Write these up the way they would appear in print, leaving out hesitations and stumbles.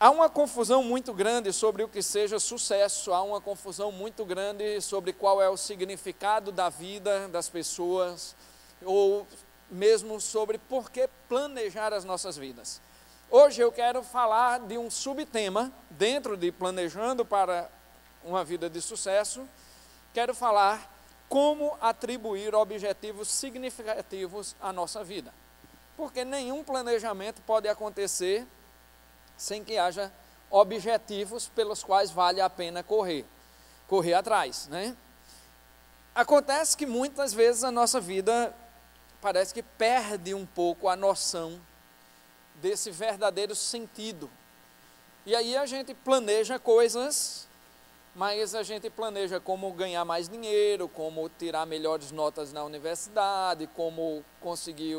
Há uma confusão muito grande sobre o que seja sucesso, há uma confusão muito grande sobre qual é o significado da vida das pessoas, ou mesmo sobre por que planejar as nossas vidas. Hoje eu quero falar de um subtema dentro de Planejando para uma Vida de Sucesso. Quero falar como atribuir objetivos significativos à nossa vida. Porque nenhum planejamento pode acontecer sem que haja objetivos pelos quais vale a pena correr atrás, né? Acontece que muitas vezes a nossa vida parece que perde um pouco a noção desse verdadeiro sentido. E aí a gente planeja coisas, mas a gente planeja como ganhar mais dinheiro, como tirar melhores notas na universidade, como conseguir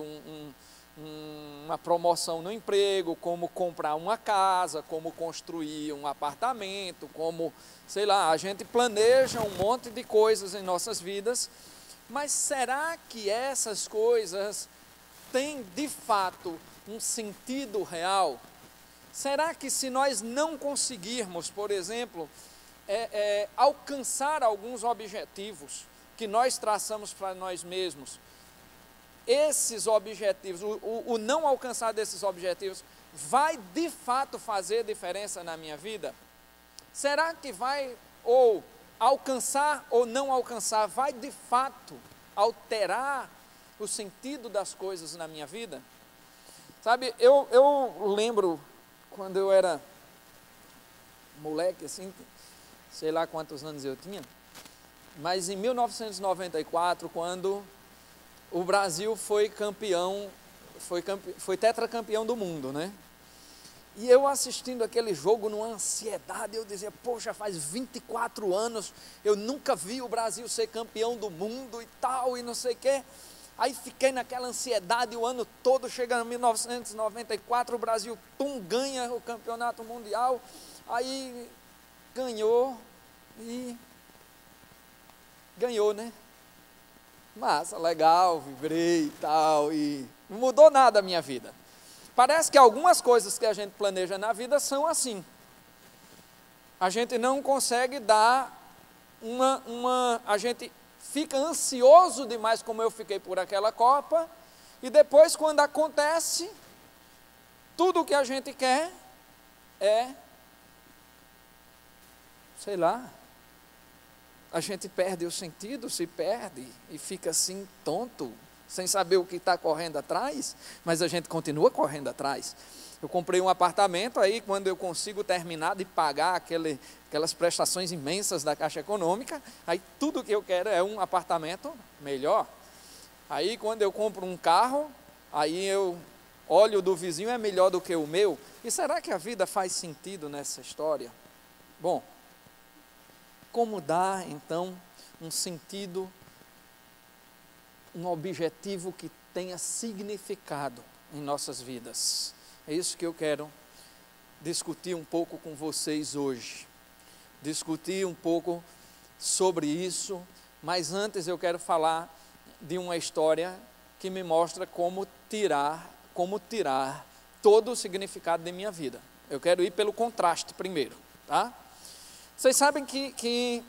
uma promoção no emprego, como comprar uma casa, como construir um apartamento, como, sei lá, a gente planeja um monte de coisas em nossas vidas, mas será que essas coisas têm de fato um sentido real? Será que se nós não conseguirmos, por exemplo, alcançar alguns objetivos que nós traçamos para nós mesmos, esses objetivos, o não alcançar desses objetivos, vai de fato fazer diferença na minha vida? Será que vai, ou alcançar ou não alcançar, vai de fato alterar o sentido das coisas na minha vida? Sabe, eu lembro quando eu era moleque, assim, sei lá quantos anos eu tinha, mas em 1994, quando o Brasil foi campeão, foi tetracampeão do mundo, né? E eu assistindo aquele jogo numa ansiedade, eu dizia, poxa, faz 24 anos, eu nunca vi o Brasil ser campeão do mundo e tal, e não sei o quê. Aí fiquei naquela ansiedade o ano todo, chega em 1994, o Brasil, ganha o campeonato mundial, aí ganhou, né? Massa, legal, vibrei e tal, e não mudou nada a minha vida. Parece que algumas coisas que a gente planeja na vida são assim. A gente não consegue dar a gente fica ansioso demais, como eu fiquei por aquela Copa, e depois quando acontece, tudo o que a gente quer é, sei lá, a gente perde o sentido, se perde e fica assim aquele sem saber o que está correndo atrás, mas a gente continua correndo atrás. Eu comprei um apartamento, aí quando eu consigo terminar de pagar aquelas prestações imensas da Caixa Econômica, aí tudo que eu quero é um apartamento melhor. Aí quando eu compro um carro, aí eu olho do vizinho, é melhor do que o meu. E será que a vida faz sentido nessa história? Bom, como dar então um sentido, um objetivo que tenha significado em nossas vidas? É isso que eu quero discutir um pouco com vocês hoje. Discutir um pouco sobre isso, mas antes eu quero falar de uma história que me mostra como tirar todo o significado de minha vida. Eu quero ir pelo contraste primeiro, tá? Vocês sabem que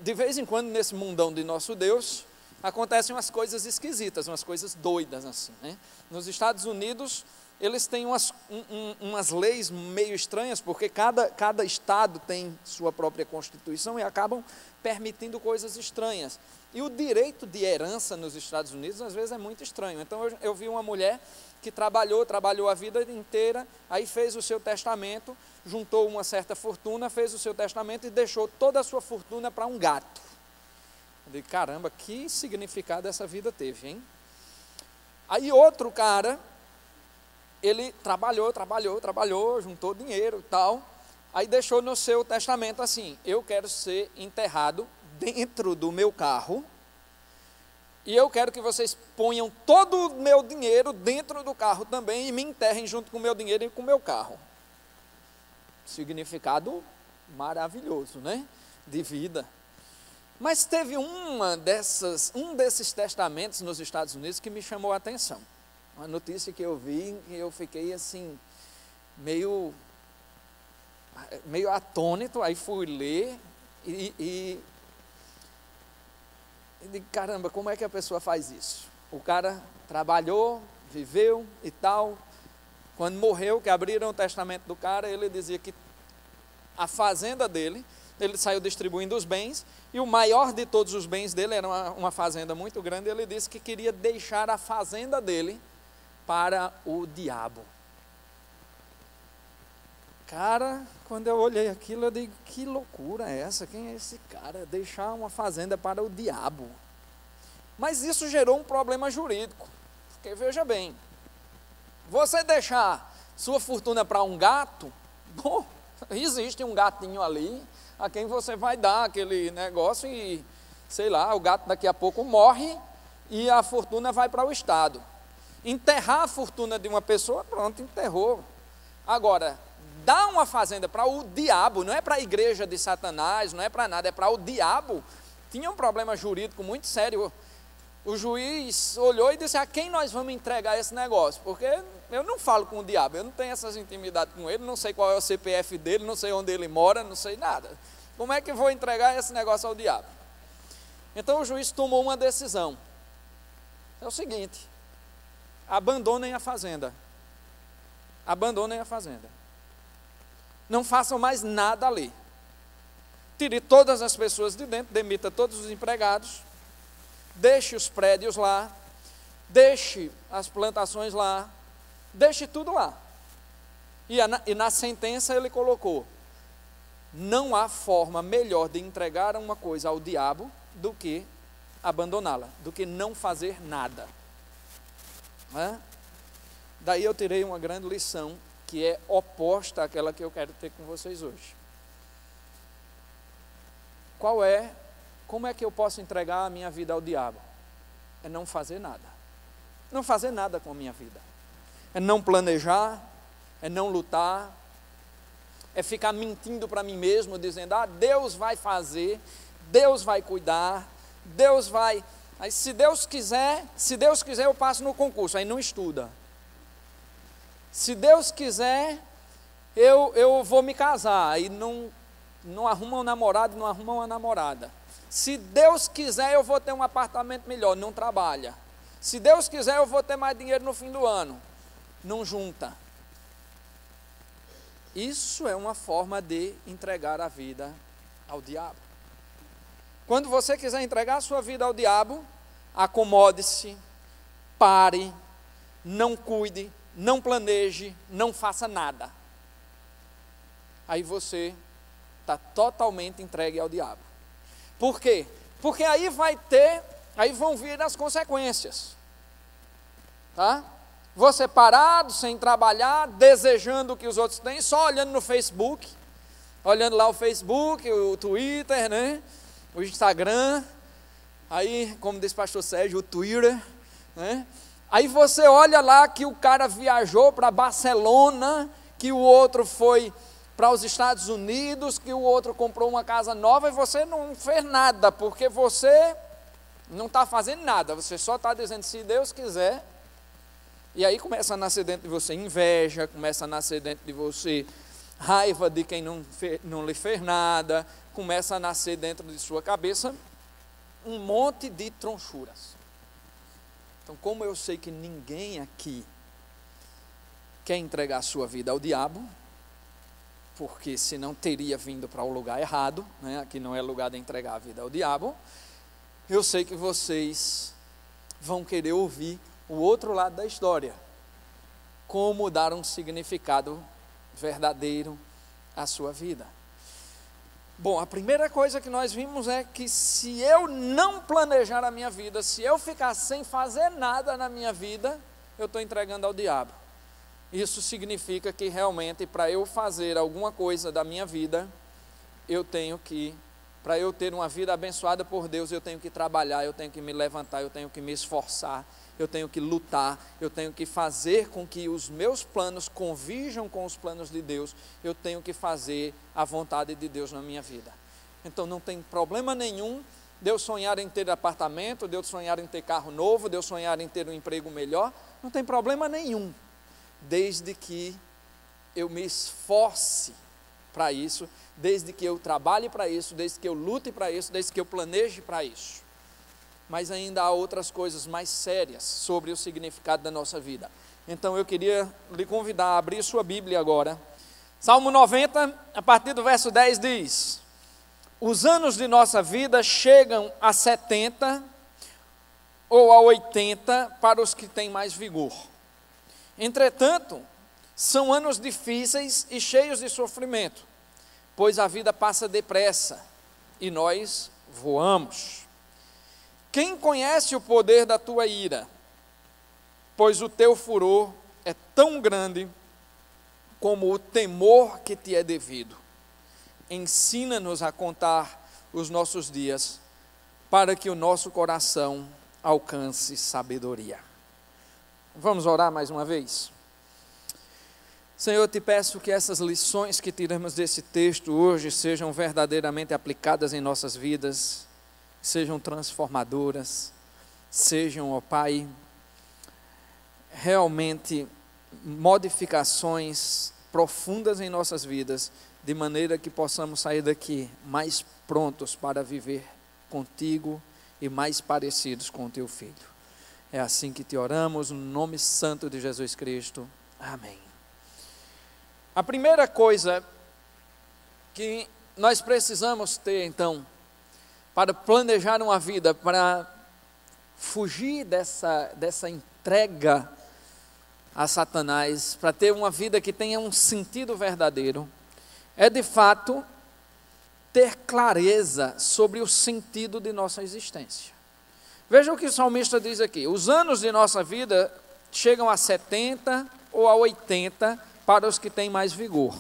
de vez em quando nesse mundão de nosso Deus acontecem umas coisas esquisitas, umas coisas doidas assim, né? Nos Estados Unidos eles têm umas leis meio estranhas, porque cada estado tem sua própria constituição e acabam permitindo coisas estranhas. E o direito de herança nos Estados Unidos às vezes é muito estranho. Então eu vi uma mulher que trabalhou a vida inteira, aí fez o seu testamento, juntou uma certa fortuna, fez o seu testamento e deixou toda a sua fortuna para um gato. Eu digo, caramba, que significado essa vida teve, hein? Aí outro cara, ele trabalhou, juntou dinheiro e tal, aí deixou no seu testamento assim, eu quero ser enterrado dentro do meu carro, e eu quero que vocês ponham todo o meu dinheiro dentro do carro também, e me enterrem junto com o meu dinheiro e com o meu carro. Significado maravilhoso, né? De vida. Mas teve um desses testamentos nos Estados Unidos que me chamou a atenção. Uma notícia que eu vi e eu fiquei assim, meio meio atônito, aí fui ler e digo, caramba, como é que a pessoa faz isso? O cara trabalhou, viveu e tal, quando morreu, que abriram o testamento do cara, ele dizia que a fazenda dele, ele saiu distribuindo os bens, e o maior de todos os bens dele era uma fazenda muito grande, ele disse que queria deixar a fazenda dele para o diabo. Cara, quando eu olhei aquilo, eu digo, que loucura é essa? Quem é esse cara? Deixar uma fazenda para o diabo. Mas isso gerou um problema jurídico, porque veja bem, você deixar sua fortuna para um gato, bom, existe um gatinho ali, a quem você vai dar aquele negócio e, sei lá, o gato daqui a pouco morre e a fortuna vai para o Estado. Enterrar a fortuna de uma pessoa, pronto, enterrou. Agora, dar uma fazenda para o diabo, não é para a igreja de Satanás, não é para nada, é para o diabo, tinha um problema jurídico muito sério. O juiz olhou e disse, a quem nós vamos entregar esse negócio? Porque eu não falo com o diabo, eu não tenho essas intimidades com ele, não sei qual é o CPF dele, não sei onde ele mora, não sei nada. Como é que eu vou entregar esse negócio ao diabo? Então o juiz tomou uma decisão. É o seguinte, abandonem a fazenda. Abandonem a fazenda. Não façam mais nada ali. Tire todas as pessoas de dentro, demita todos os empregados, deixe os prédios lá, deixe as plantações lá, deixe tudo lá. E na sentença ele colocou, não há forma melhor de entregar uma coisa ao diabo do que abandoná-la, do que não fazer nada. Daí eu tirei uma grande lição, que é oposta àquela que eu quero ter com vocês hoje. Como é que eu posso entregar a minha vida ao diabo? É não fazer nada. Não fazer nada com a minha vida. É não planejar, é não lutar, é ficar mentindo para mim mesmo, dizendo, Deus vai fazer, Deus vai cuidar, Deus vai... Aí se Deus quiser eu passo no concurso, aí não estuda. Se Deus quiser, eu vou me casar, aí não arruma um namorado, não arruma uma namorada. Se Deus quiser, eu vou ter um apartamento melhor, não trabalha. Se Deus quiser, eu vou ter mais dinheiro no fim do ano, não junta. Isso é uma forma de entregar a vida ao diabo. Quando você quiser entregar a sua vida ao diabo, acomode-se, pare, não cuide, não planeje, não faça nada. Aí você está totalmente entregue ao diabo. Por quê? Porque aí vão vir as consequências. Tá? Você parado, sem trabalhar, desejando o que os outros têm, só olhando no Facebook, olhando lá o Facebook, o Twitter, né? O Instagram, aí, como diz o pastor Sérgio, o Twitter, né? Aí você olha lá que o cara viajou para Barcelona, que o outro foi para os Estados Unidos, que o outro comprou uma casa nova e você não fez nada, porque você não está fazendo nada, você só está dizendo, se Deus quiser, e aí começa a nascer dentro de você inveja, começa a nascer dentro de você raiva de quem não lhe fez nada, começa a nascer dentro de sua cabeça um monte de tronchuras. Então, como eu sei que ninguém aqui quer entregar a sua vida ao diabo, porque senão teria vindo para o lugar errado, né? Aqui não é lugar de entregar a vida ao diabo, eu sei que vocês vão querer ouvir o outro lado da história, como dar um significado verdadeiro à sua vida. Bom, a primeira coisa que nós vimos é que se eu não planejar a minha vida, se eu ficar sem fazer nada na minha vida, eu estou entregando ao diabo. Isso significa que realmente para eu fazer alguma coisa da minha vida, para eu ter uma vida abençoada por Deus, eu tenho que trabalhar, eu tenho que me levantar, eu tenho que me esforçar, eu tenho que lutar, eu tenho que fazer com que os meus planos converjam com os planos de Deus, eu tenho que fazer a vontade de Deus na minha vida. Então não tem problema nenhum de eu sonhar em ter apartamento, de eu sonhar em ter carro novo, de eu sonhar em ter um emprego melhor, não tem problema nenhum, desde que eu me esforce para isso, desde que eu trabalhe para isso, desde que eu lute para isso, desde que eu planeje para isso. Mas ainda há outras coisas mais sérias sobre o significado da nossa vida. Então eu queria lhe convidar a abrir sua Bíblia agora. Salmo 90, a partir do verso 10 diz: os anos de nossa vida chegam a 70 ou a 80 para os que têm mais vigor. Entretanto, são anos difíceis e cheios de sofrimento, pois a vida passa depressa e nós voamos. Quem conhece o poder da tua ira? Pois o teu furor é tão grande como o temor que te é devido. Ensina-nos a contar os nossos dias, para que o nosso coração alcance sabedoria. Vamos orar mais uma vez? Senhor, eu te peço que essas lições que tiramos desse texto hoje sejam verdadeiramente aplicadas em nossas vidas, sejam transformadoras, sejam, ó Pai, realmente modificações profundas em nossas vidas, de maneira que possamos sair daqui mais prontos para viver contigo e mais parecidos com o teu Filho. É assim que te oramos, no nome santo de Jesus Cristo. Amém. A primeira coisa que nós precisamos ter, então, para planejar uma vida, para fugir dessa entrega a Satanás, para ter uma vida que tenha um sentido verdadeiro, é de fato ter clareza sobre o sentido de nossa existência. Veja o que o salmista diz aqui: os anos de nossa vida chegam a 70 ou a 80 para os que têm mais vigor.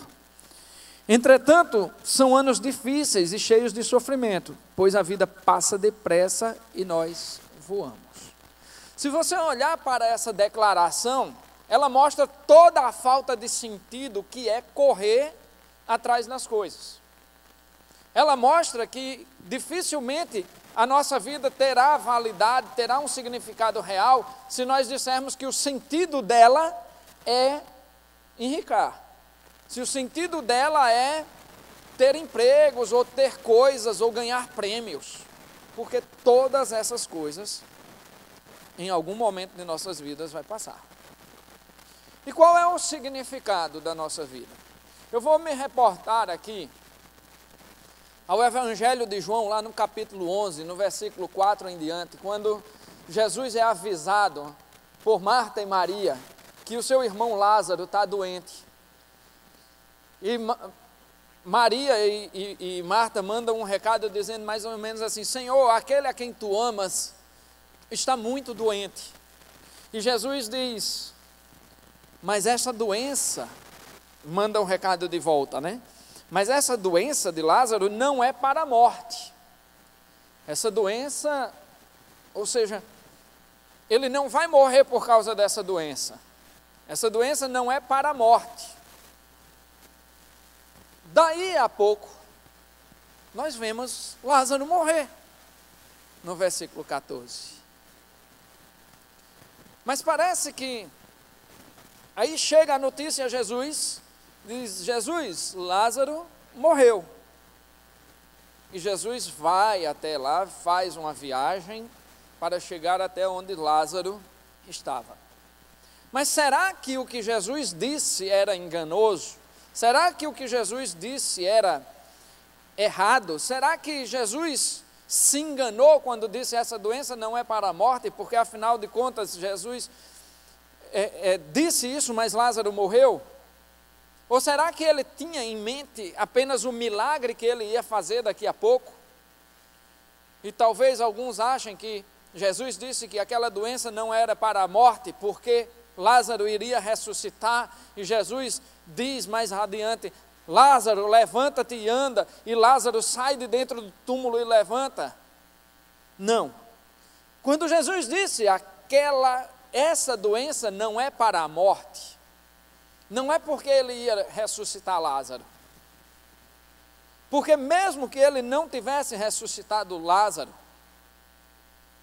Entretanto, são anos difíceis e cheios de sofrimento, pois a vida passa depressa e nós voamos. Se você olhar para essa declaração, ela mostra toda a falta de sentido que é correr atrás das coisas. Ela mostra que dificilmente a nossa vida terá validade, terá um significado real, se nós dissermos que o sentido dela é enricar. Se o sentido dela é ter empregos, ou ter coisas, ou ganhar prêmios. Porque todas essas coisas, em algum momento de nossas vidas, vai passar. E qual é o significado da nossa vida? Eu vou me reportar aqui ao Evangelho de João, lá no capítulo 11, no versículo 4 em diante, quando Jesus é avisado por Marta e Maria que o seu irmão Lázaro está doente. E Maria e Marta mandam um recado dizendo mais ou menos assim: Senhor, aquele a quem tu amas está muito doente. E Jesus diz: mas essa doença, manda um recado de volta, né? Mas essa doença de Lázaro não é para a morte. Essa doença, ou seja, ele não vai morrer por causa dessa doença. Essa doença não é para a morte. Daí a pouco, nós vemos Lázaro morrer, no versículo 14. Mas parece que, aí chega a notícia a Jesus, diz: Jesus, Lázaro morreu. E Jesus vai até lá, faz uma viagem para chegar até onde Lázaro estava. Mas será que o que Jesus disse era enganoso? Será que o que Jesus disse era errado? Será que Jesus se enganou quando disse essa doença não é para a morte? Porque afinal de contas Jesus disse isso, mas Lázaro morreu? Ou será que ele tinha em mente apenas o milagre que ele ia fazer daqui a pouco? E talvez alguns achem que Jesus disse que aquela doença não era para a morte, porque Lázaro iria ressuscitar, e Jesus diz mais adiante: Lázaro, levanta-te e anda, e Lázaro sai de dentro do túmulo e levanta. Não. Quando Jesus disse essa doença não é para a morte, não é porque ele ia ressuscitar Lázaro. Porque mesmo que ele não tivesse ressuscitado Lázaro,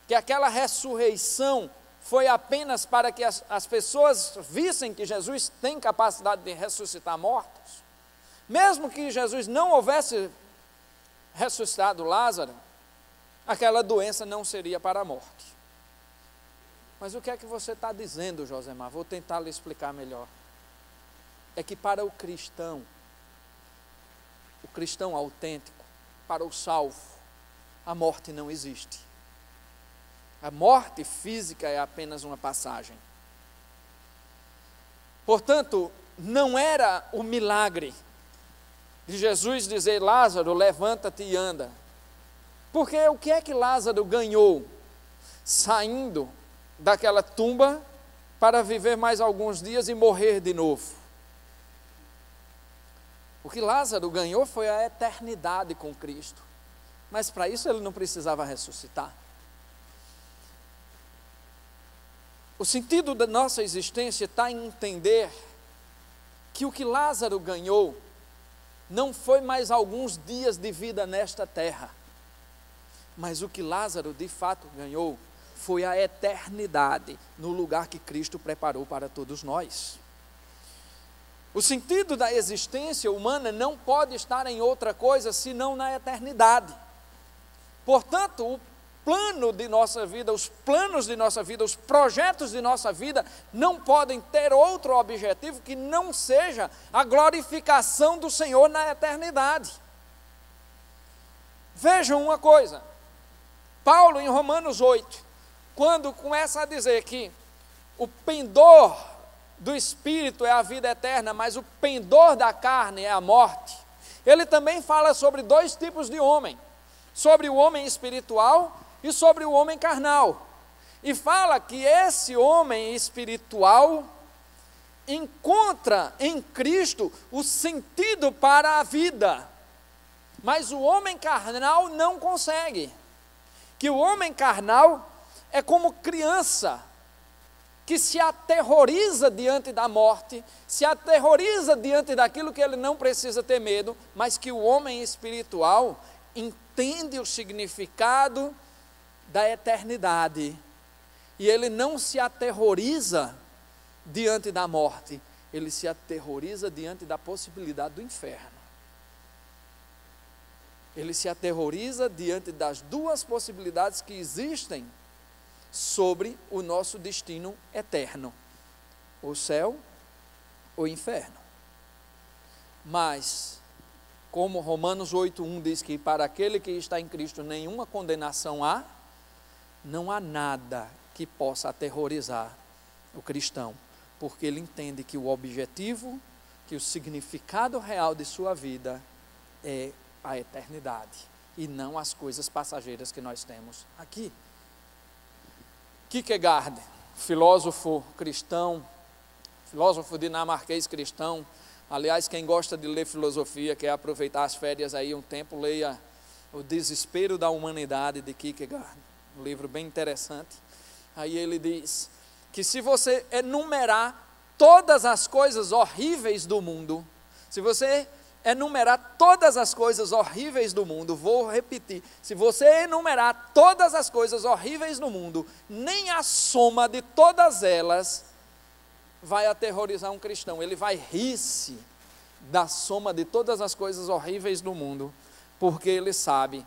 que aquela ressurreição foi apenas para que as pessoas vissem que Jesus tem capacidade de ressuscitar mortos, Mesmo que Jesus não houvesse ressuscitado Lázaro, aquela doença não seria para a morte. Mas o que é que você está dizendo, Josemar? Vou tentar lhe explicar melhor. É que para o cristão autêntico, para o salvo, a morte não existe. A morte física é apenas uma passagem. Portanto, não era o milagre de Jesus dizer: Lázaro, levanta-te e anda. Porque o que é que Lázaro ganhou saindo daquela tumba para viver mais alguns dias e morrer de novo? O que Lázaro ganhou foi a eternidade com Cristo. Mas para isso ele não precisava ressuscitar. O sentido da nossa existência está em entender que o que Lázaro ganhou não foi mais alguns dias de vida nesta terra, mas o que Lázaro de fato ganhou foi a eternidade no lugar que Cristo preparou para todos nós. O sentido da existência humana não pode estar em outra coisa senão na eternidade. Portanto, o plano de nossa vida, os planos de nossa vida, os projetos de nossa vida não podem ter outro objetivo que não seja a glorificação do Senhor na eternidade. Vejam uma coisa, Paulo em Romanos 8, quando começa a dizer que o pendor do Espírito é a vida eterna, mas o pendor da carne é a morte, ele também fala sobre dois tipos de homem, sobre o homem espiritual e sobre o homem carnal, e fala que esse homem espiritual encontra em Cristo o sentido para a vida, mas o homem carnal não consegue, que o homem carnal é como criança, que se aterroriza diante da morte, se aterroriza diante daquilo que ele não precisa ter medo, mas que o homem espiritual entende o significado da eternidade, e ele não se aterroriza diante da morte, ele se aterroriza diante da possibilidade do inferno. Ele se aterroriza diante das duas possibilidades que existem sobre o nosso destino eterno: o céu ou o inferno. Mas, como Romanos 8:1 diz que para aquele que está em Cristo nenhuma condenação há, não há nada que possa aterrorizar o cristão, porque ele entende que o objetivo, que o significado real de sua vida é a eternidade, e não as coisas passageiras que nós temos aqui. Kierkegaard, filósofo cristão, filósofo dinamarquês cristão, aliás, quem gosta de ler filosofia, quer aproveitar as férias aí um tempo, leia O Desespero da Humanidade, de Kierkegaard, um livro bem interessante. Aí ele diz que se você enumerar todas as coisas horríveis do mundo, se você enumerar todas as coisas horríveis do mundo, vou repetir, se você enumerar todas as coisas horríveis do mundo, nem a soma de todas elas vai aterrorizar um cristão. Ele vai rir-se da soma de todas as coisas horríveis do mundo, porque ele sabe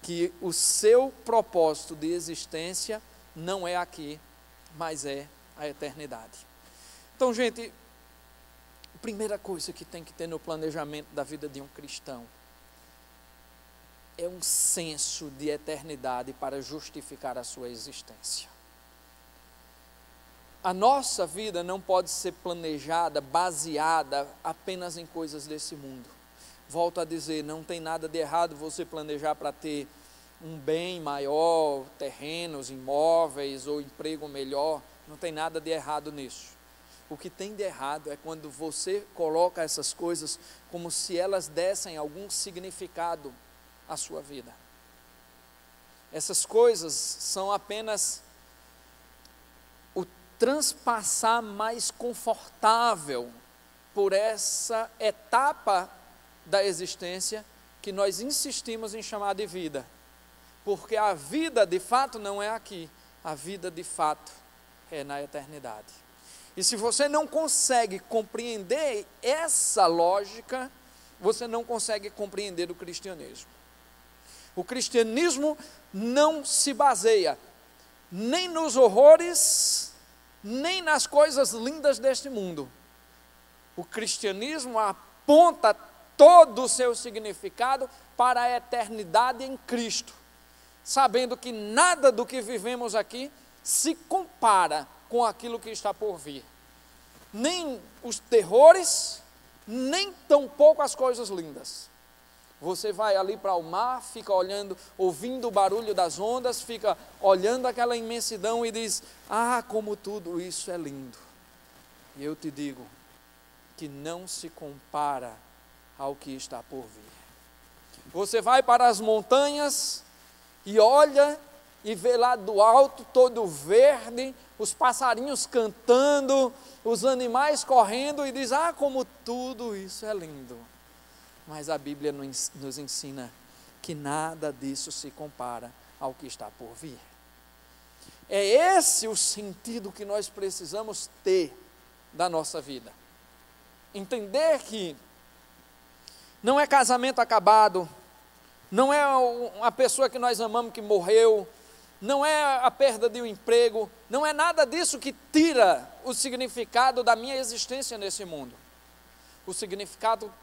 que o seu propósito de existência não é aqui, mas é a eternidade. Então, gente, a primeira coisa que tem que ter no planejamento da vida de um cristão é um senso de eternidade para justificar a sua existência. A nossa vida não pode ser planejada, baseada apenas em coisas desse mundo. Volto a dizer, não tem nada de errado você planejar para ter um bem maior, terrenos, imóveis ou emprego melhor, não tem nada de errado nisso. O que tem de errado é quando você coloca essas coisas como se elas dessem algum significado à sua vida. Essas coisas são apenas o transpassar mais confortável por essa etapa da existência que nós insistimos em chamar de vida, porque a vida de fato não é aqui, a vida de fato é na eternidade. E se você não consegue compreender essa lógica, você não consegue compreender o cristianismo. O cristianismo não se baseia nem nos horrores, nem nas coisas lindas deste mundo. O cristianismo aponta todo o seu significado para a eternidade em Cristo, sabendo que nada do que vivemos aqui se compara com aquilo que está por vir. Nem os terrores, nem tampouco as coisas lindas. Você vai ali para o mar, fica olhando, ouvindo o barulho das ondas, fica olhando aquela imensidão e diz: ah, como tudo isso é lindo. E eu te digo que não se compara ao que está por vir. Você vai para as montanhas e olha e vê lá do alto todo verde, os passarinhos cantando, os animais correndo e diz: ah, como tudo isso é lindo. Mas a Bíblia nos ensina que nada disso se compara ao que está por vir. É esse o sentido que nós precisamos ter da nossa vida. Entender que não é casamento acabado, não é a pessoa que nós amamos que morreu, não é a perda de um emprego, não é nada disso que tira o significado da minha existência nesse mundo. O significado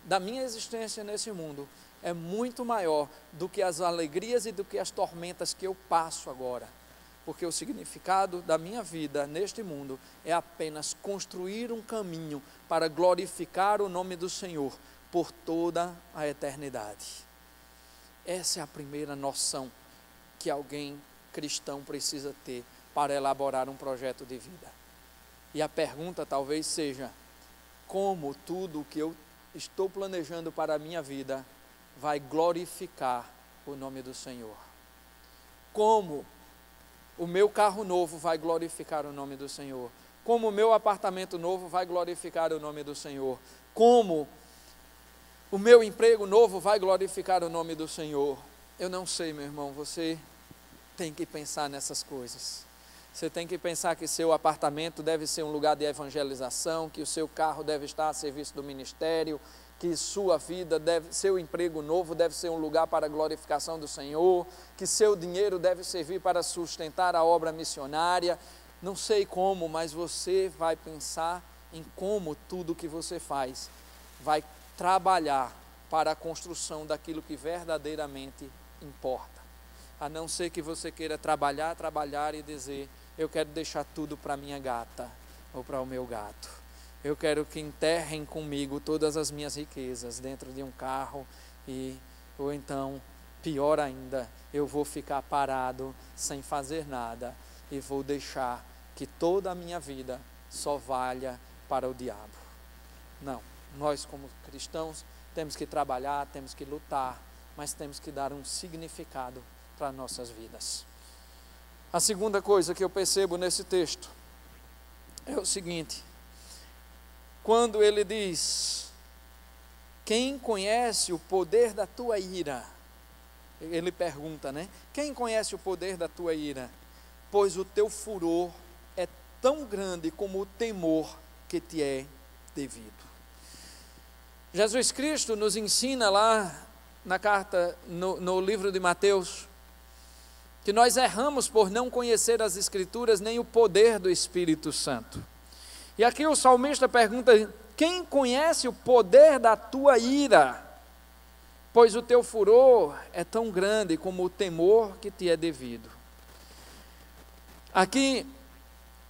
da minha existência nesse mundo é muito maior do que as alegrias e do que as tormentas que eu passo agora, porque o significado da minha vida neste mundo é apenas construir um caminho para glorificar o nome do Senhor por toda a eternidade. Essa é a primeira noção que alguém cristão precisa ter para elaborar um projeto de vida. E a pergunta talvez seja: como tudo o que eu estou planejando para a minha vida vai glorificar o nome do Senhor? Como o meu carro novo vai glorificar o nome do Senhor? Como o meu apartamento novo vai glorificar o nome do Senhor? Como o meu emprego novo vai glorificar o nome do Senhor? Eu não sei, meu irmão, você tem que pensar nessas coisas. Você tem que pensar que seu apartamento deve ser um lugar de evangelização, que o seu carro deve estar a serviço do ministério, que sua vida seu emprego novo deve ser um lugar para a glorificação do Senhor, que seu dinheiro deve servir para sustentar a obra missionária. Não sei como, mas você vai pensar em como tudo que você faz vai trabalhar para a construção daquilo que verdadeiramente importa. A não ser que você queira trabalhar e dizer: eu quero deixar tudo para minha gata ou para o meu gato. Eu quero que enterrem comigo todas as minhas riquezas dentro de um carro ou então, pior ainda, eu vou ficar parado sem fazer nada e vou deixar que toda a minha vida só valha para o diabo. Não, nós como cristãos temos que trabalhar, temos que lutar, mas temos que dar um significado para nossas vidas. A segunda coisa que eu percebo nesse texto é o seguinte: quando ele diz: quem conhece o poder da tua ira? Ele pergunta, né? Quem conhece o poder da tua ira? Pois o teu furor é tão grande como o temor que te é devido. Jesus Cristo nos ensina lá na carta, no livro de Mateus, que nós erramos por não conhecer as Escrituras nem o poder do Espírito Santo. E aqui o salmista pergunta: quem conhece o poder da tua ira? Pois o teu furor é tão grande como o temor que te é devido. Aqui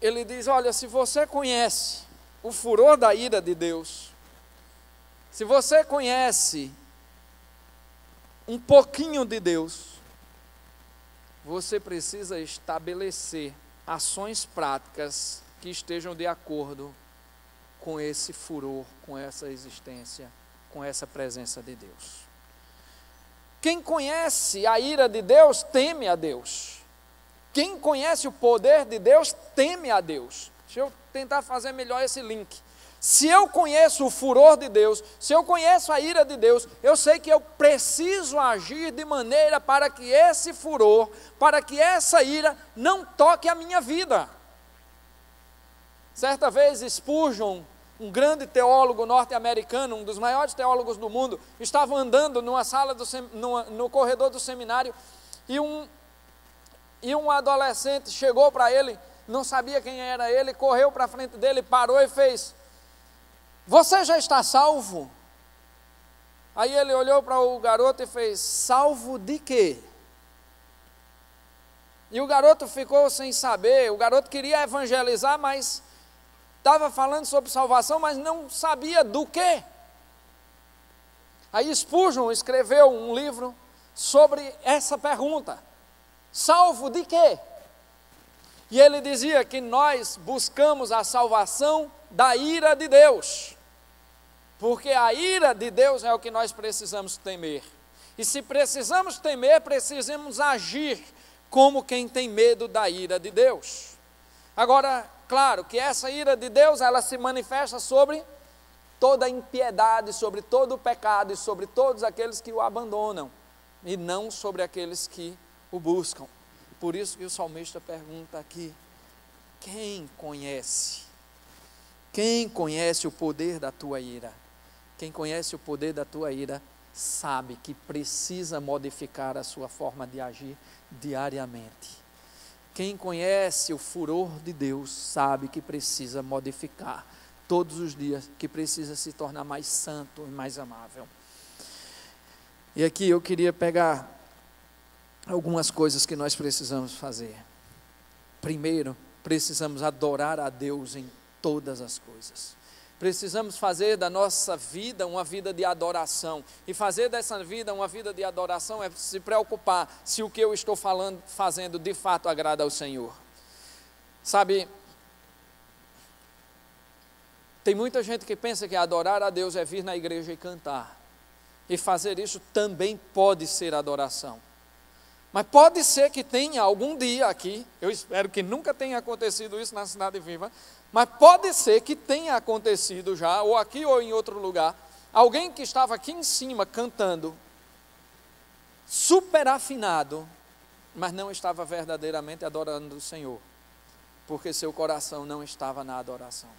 ele diz: olha, se você conhece o furor da ira de Deus, se você conhece um pouquinho de Deus, você precisa estabelecer ações práticas que estejam de acordo com esse furor, com essa existência, com essa presença de Deus. Quem conhece a ira de Deus, teme a Deus. Quem conhece o poder de Deus, teme a Deus. Deixa eu tentar fazer melhor esse link. Se eu conheço o furor de Deus, se eu conheço a ira de Deus, eu sei que eu preciso agir de maneira para que esse furor, para que essa ira não toque a minha vida. Certa vez Spurgeon um grande teólogo norte-americano, um dos maiores teólogos do mundo, estava andando numa sala no corredor do seminário, e um adolescente chegou para ele, não sabia quem era ele, correu para frente dele, parou e fez: "Você já está salvo?" Aí ele olhou para o garoto e fez: "Salvo de quê?" E o garoto ficou sem saber. O garoto queria evangelizar, mas estava falando sobre salvação, mas não sabia do quê. Aí Spurgeon escreveu um livro sobre essa pergunta: salvo de quê? E ele dizia que nós buscamos a salvação da ira de Deus, porque a ira de Deus é o que nós precisamos temer. E se precisamos temer, precisamos agir como quem tem medo da ira de Deus. Agora, claro que essa ira de Deus, ela se manifesta sobre toda a impiedade, sobre todo o pecado e sobre todos aqueles que o abandonam, e não sobre aqueles que o buscam. Por isso que o salmista pergunta aqui: quem conhece? Quem conhece o poder da tua ira? Quem conhece o poder da tua ira sabe que precisa modificar a sua forma de agir diariamente. Quem conhece o furor de Deus sabe que precisa modificar todos os dias, que precisa se tornar mais santo e mais amável. E aqui eu queria pegar algumas coisas que nós precisamos fazer. Primeiro, precisamos adorar a Deus em todas as coisas. Precisamos fazer da nossa vida uma vida de adoração. E fazer dessa vida uma vida de adoração é se preocupar se o que eu estou fazendo de fato agrada ao Senhor. Sabe, tem muita gente que pensa que adorar a Deus é vir na igreja e cantar. E fazer isso também pode ser adoração. Mas pode ser que tenha algum dia aqui, eu espero que nunca tenha acontecido isso na Cidade Viva, mas pode ser que tenha acontecido já, ou aqui ou em outro lugar, alguém que estava aqui em cima cantando, super afinado, mas não estava verdadeiramente adorando o Senhor, porque seu coração não estava na adoração.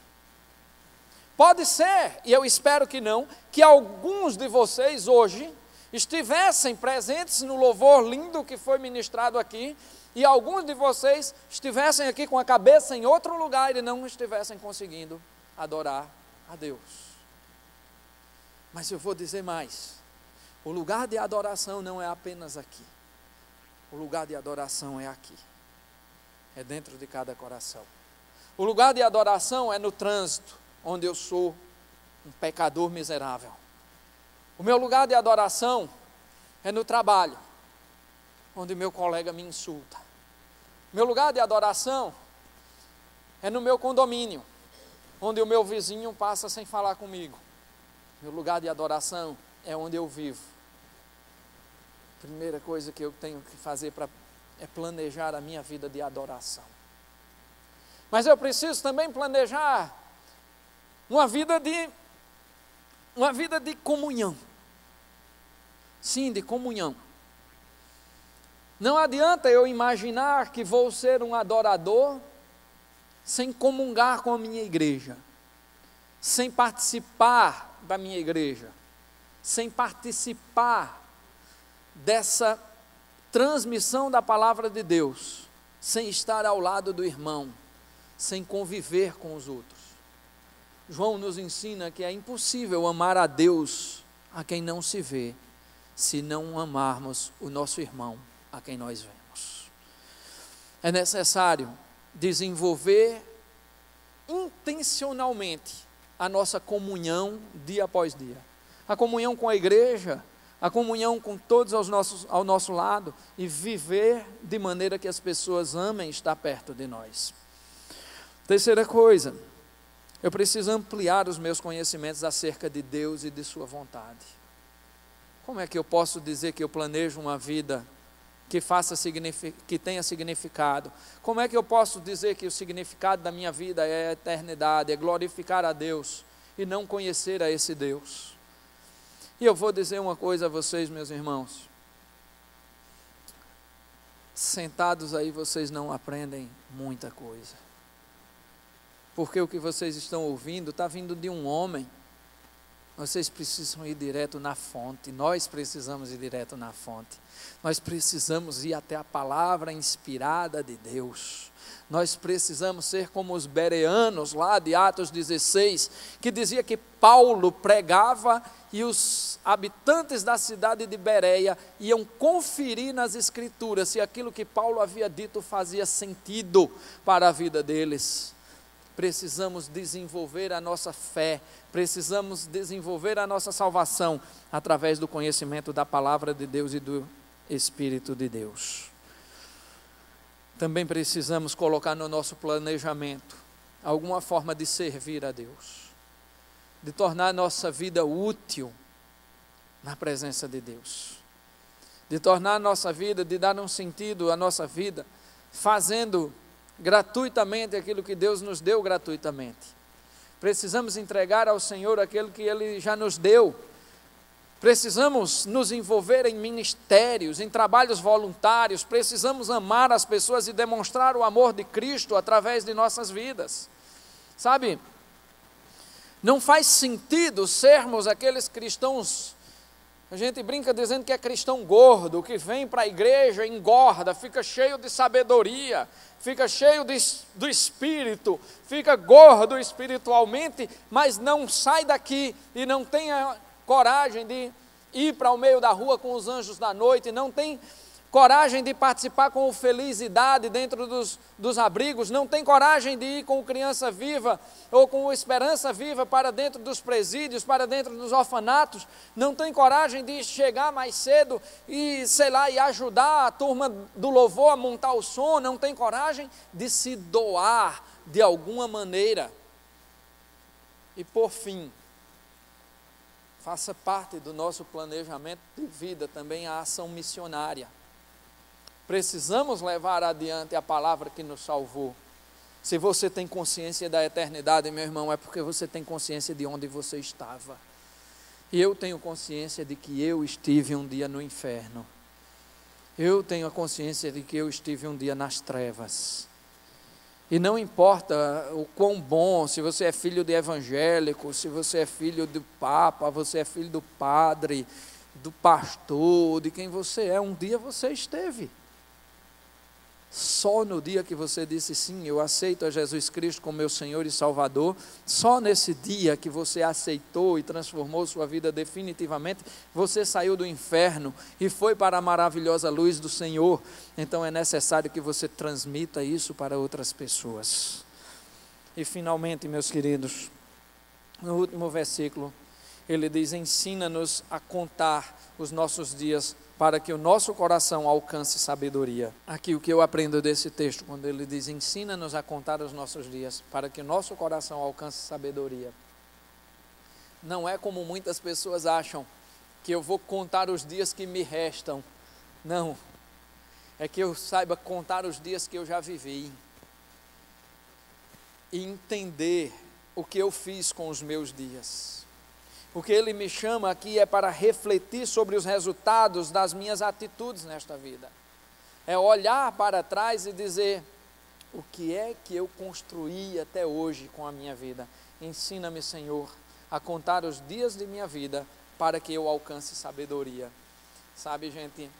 Pode ser, e eu espero que não, que alguns de vocês hoje estivessem presentes no louvor lindo que foi ministrado aqui, e alguns de vocês estivessem aqui com a cabeça em outro lugar e não estivessem conseguindo adorar a Deus. Mas eu vou dizer mais: o lugar de adoração não é apenas aqui, o lugar de adoração é aqui, é dentro de cada coração. O lugar de adoração é no trânsito, onde eu sou um pecador miserável. O meu lugar de adoração é no trabalho, onde meu colega me insulta. Meu lugar de adoração é no meu condomínio, onde o meu vizinho passa sem falar comigo. Meu lugar de adoração é onde eu vivo. A primeira coisa que eu tenho que fazer é planejar a minha vida de adoração. Mas eu preciso também planejar uma vida de comunhão. Sim, de comunhão. Não adianta eu imaginar que vou ser um adorador sem comungar com a minha igreja, sem participar da minha igreja, sem participar dessa transmissão da palavra de Deus, sem estar ao lado do irmão, sem conviver com os outros. João nos ensina que é impossível amar a Deus a quem não se vê, se não amarmos o nosso irmão a quem nós vemos. É necessário desenvolver intencionalmente a nossa comunhão dia após dia. A comunhão com a igreja, a comunhão com todos ao nosso lado, e viver de maneira que as pessoas amem estar perto de nós. Terceira coisa, eu preciso ampliar os meus conhecimentos acerca de Deus e de sua vontade. Como é que eu posso dizer que eu planejo uma vida que tenha significado? Como é que eu posso dizer que o significado da minha vida é a eternidade, é glorificar a Deus e não conhecer a esse Deus? E eu vou dizer uma coisa a vocês, meus irmãos. Sentados aí vocês não aprendem muita coisa. porque o que vocês estão ouvindo está vindo de um homem. Vocês precisam ir direto na fonte, nós precisamos ir direto na fonte, nós precisamos ir até a palavra inspirada de Deus. Nós precisamos ser como os bereanos lá de Atos 16, que dizia que Paulo pregava e os habitantes da cidade de Bereia iam conferir nas escrituras se aquilo que Paulo havia dito fazia sentido para a vida deles. Precisamos desenvolver a nossa fé, precisamos desenvolver a nossa salvação através do conhecimento da palavra de Deus e do Espírito de Deus. Também precisamos colocar no nosso planejamento alguma forma de servir a Deus, de tornar a nossa vida útil na presença de Deus, de tornar a nossa vida, de dar um sentido à nossa vida, fazendo gratuitamente aquilo que Deus nos deu gratuitamente. Precisamos entregar ao Senhor aquilo que Ele já nos deu. Precisamos nos envolver em ministérios, em trabalhos voluntários, precisamos amar as pessoas e demonstrar o amor de Cristo através de nossas vidas. Sabe, não faz sentido sermos aqueles cristãos, a gente brinca dizendo que é cristão gordo, que vem para a igreja, engorda, fica cheio de sabedoria, fica cheio do Espírito, fica gordo espiritualmente, mas não sai daqui e não tem a coragem de ir para o meio da rua com os anjos da noite, não tem coragem de participar com o Felicidade dentro dos abrigos, não tem coragem de ir com o Criança Viva ou com o Esperança Viva para dentro dos presídios, para dentro dos orfanatos, não tem coragem de chegar mais cedo e, e ajudar a turma do louvor a montar o som, não tem coragem de se doar de alguma maneira. E por fim, faça parte do nosso planejamento de vida também a ação missionária. Precisamos levar adiante a palavra que nos salvou. Se você tem consciência da eternidade, meu irmão, é porque você tem consciência de onde você estava. E eu tenho consciência de que eu estive um dia no inferno. Eu tenho a consciência de que eu estive um dia nas trevas. E não importa o quão bom, se você é filho de evangélico, se você é filho do papa, você é filho do padre, do pastor, de quem você é, um dia você esteve. Só no dia que você disse sim, eu aceito a Jesus Cristo como meu Senhor e Salvador, só nesse dia que você aceitou e transformou sua vida definitivamente, você saiu do inferno e foi para a maravilhosa luz do Senhor. Então é necessário que você transmita isso para outras pessoas. E finalmente, meus queridos, no último versículo, ele diz: ensina-nos a contar os nossos dias para que o nosso coração alcance sabedoria. Aqui o que eu aprendo desse texto, quando ele diz: ensina-nos a contar os nossos dias, para que o nosso coração alcance sabedoria. Não é como muitas pessoas acham, que eu vou contar os dias que me restam. Não, é que eu saiba contar os dias que eu já vivi, e entender o que eu fiz com os meus dias. O que ele me chama aqui é para refletir sobre os resultados das minhas atitudes nesta vida. É olhar para trás e dizer: o que é que eu construí até hoje com a minha vida? Ensina-me, Senhor, a contar os dias de minha vida para que eu alcance sabedoria. Sabe, gente,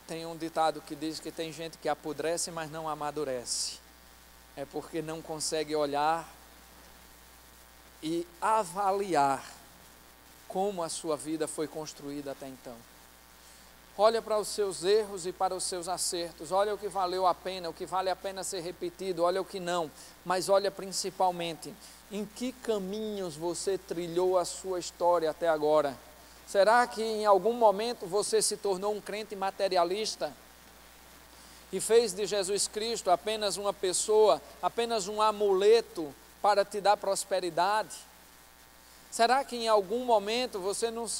tem um ditado que diz que tem gente que apodrece, mas não amadurece. É porque não consegue olhar e avaliar como a sua vida foi construída até então. Olha para os seus erros e para os seus acertos, olha o que valeu a pena, o que vale a pena ser repetido, olha o que não, mas olha principalmente em que caminhos você trilhou a sua história até agora. Será que em algum momento você se tornou um crente materialista e fez de Jesus Cristo apenas uma pessoa, apenas um amuleto para te dar prosperidade? Será que em algum momento você não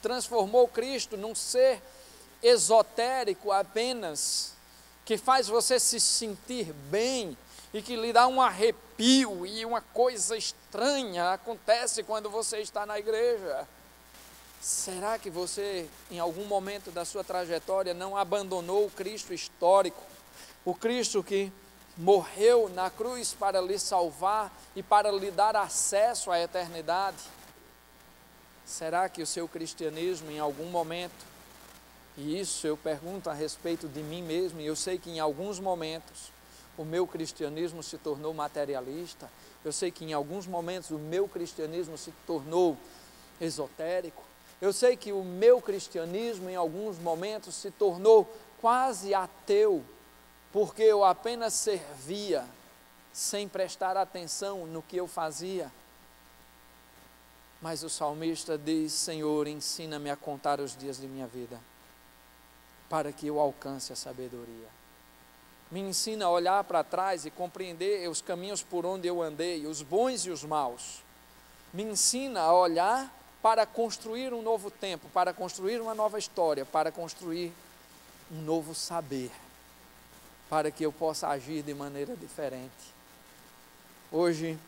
transformou Cristo num ser esotérico apenas, que faz você se sentir bem e que lhe dá um arrepio e uma coisa estranha acontece quando você está na igreja? Será que você, em algum momento da sua trajetória, não abandonou o Cristo histórico, o Cristo que morreu na cruz para lhe salvar e para lhe dar acesso à eternidade. Será que o seu cristianismo em algum momento, e isso eu pergunto a respeito de mim mesmo, e eu sei que em alguns momentos o meu cristianismo se tornou materialista, eu sei que em alguns momentos o meu cristianismo se tornou esotérico, eu sei que o meu cristianismo em alguns momentos se tornou quase ateu, porque eu apenas servia sem prestar atenção no que eu fazia. Mas o salmista diz: Senhor, ensina-me a contar os dias de minha vida, para que eu alcance a sabedoria. Me ensina a olhar para trás e compreender os caminhos por onde eu andei, os bons e os maus. Me ensina a olhar para construir um novo tempo, para construir uma nova história, para construir um novo saber, para que eu possa agir de maneira diferente. Hoje,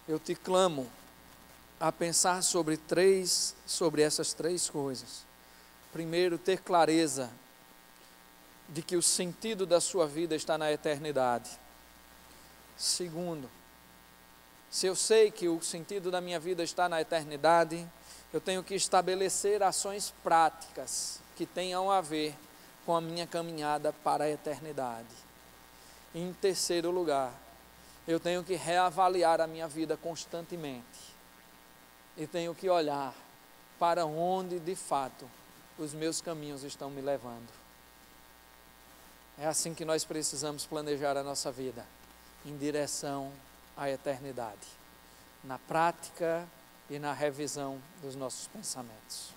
eu te clamo a pensar sobre essas três coisas. Primeiro, ter clareza de que o sentido da sua vida está na eternidade. Segundo, se eu sei que o sentido da minha vida está na eternidade, eu tenho que estabelecer ações práticas que tenham a ver com a minha caminhada para a eternidade. E em terceiro lugar, eu tenho que reavaliar a minha vida constantemente. E tenho que olhar para onde de fato os meus caminhos estão me levando. É assim que nós precisamos planejar a nossa vida, em direção à eternidade, na prática e na revisão dos nossos pensamentos.